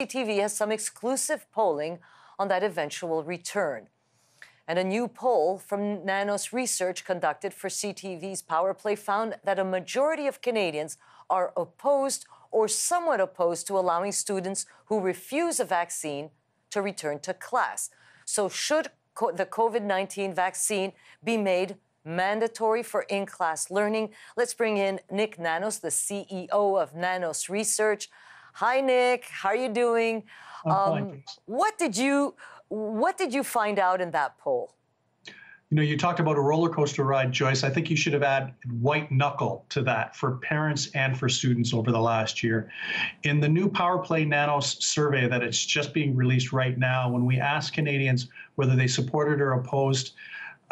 TV has some exclusive polling on that eventual return. And a new poll from Nanos research conducted for CTV's Power Play found that a majority of Canadians are opposed or somewhat opposed to allowing students who refuse a vaccine to return to class. So should the COVID-19 vaccine be made mandatory for in-class learning? Let's bring in Nick Nanos, the CEO of Nanos Research. Hi, Nick. How are you doing? I'm fine. What did you find out in that poll? You know, you talked about a roller coaster ride, Joyce. I think you should have added white knuckle to that for parents and for students over the last year. In the new Power Play Nanos survey that it's just being released right now, when we asked Canadians whether they supported or opposed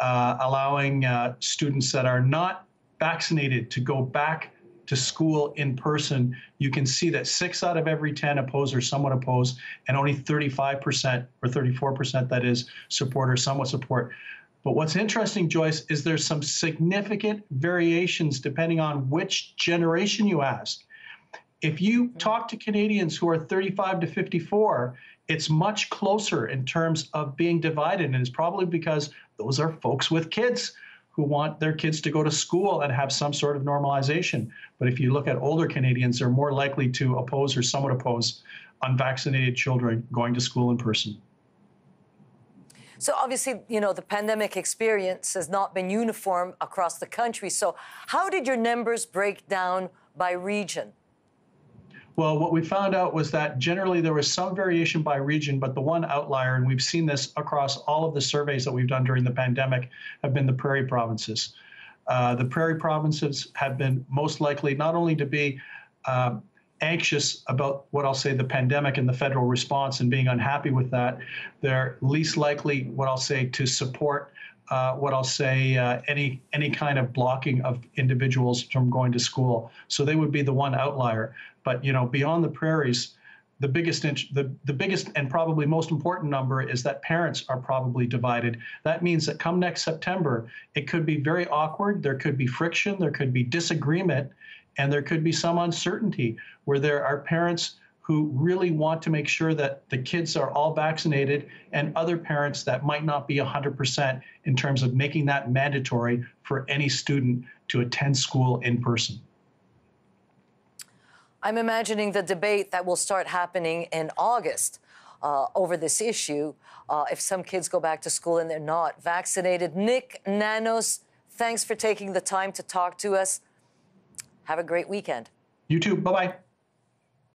allowing students that are not vaccinated to go back to school in person, you can see that 6 out of every 10 oppose or somewhat oppose, and only 35% or 34% that is support or somewhat support. But what's interesting, Joyce, is there's some significant variations depending on which generation you ask. If you talk to Canadians who are 35 to 54, it's much closer in terms of being divided, and it's probably because those are folks with kids who want their kids to go to school and have some sort of normalization. But if you look at older Canadians, they're more likely to oppose or somewhat oppose unvaccinated children going to school in person. So obviously, you know, the pandemic experience has not been uniform across the country. So how did your numbers break down by region? Well, what we found out was that generally there was some variation by region, but the one outlier, and we've seen this across all of the surveys that we've done during the pandemic, have been the prairie provinces. The prairie provinces have been most likely not only to be anxious about what I'll say the pandemic and the federal response and being unhappy with that, they're least likely, what I'll say, to support any kind of blocking of individuals from going to school. So they would be the one outlier. But you know, beyond the prairies, the biggest and probably most important number is that parents are probably divided. That means that come next September, it could be very awkward. There could be friction. There could be disagreement. And there could be some uncertainty where there are parents who really want to make sure that the kids are all vaccinated, and other parents that might not be 100% in terms of making that mandatory for any student to attend school in person. I'm imagining the debate that will start happening in August over this issue if some kids go back to school and they're not vaccinated. Nick Nanos, thanks for taking the time to talk to us. Have a great weekend. You too. Bye-bye.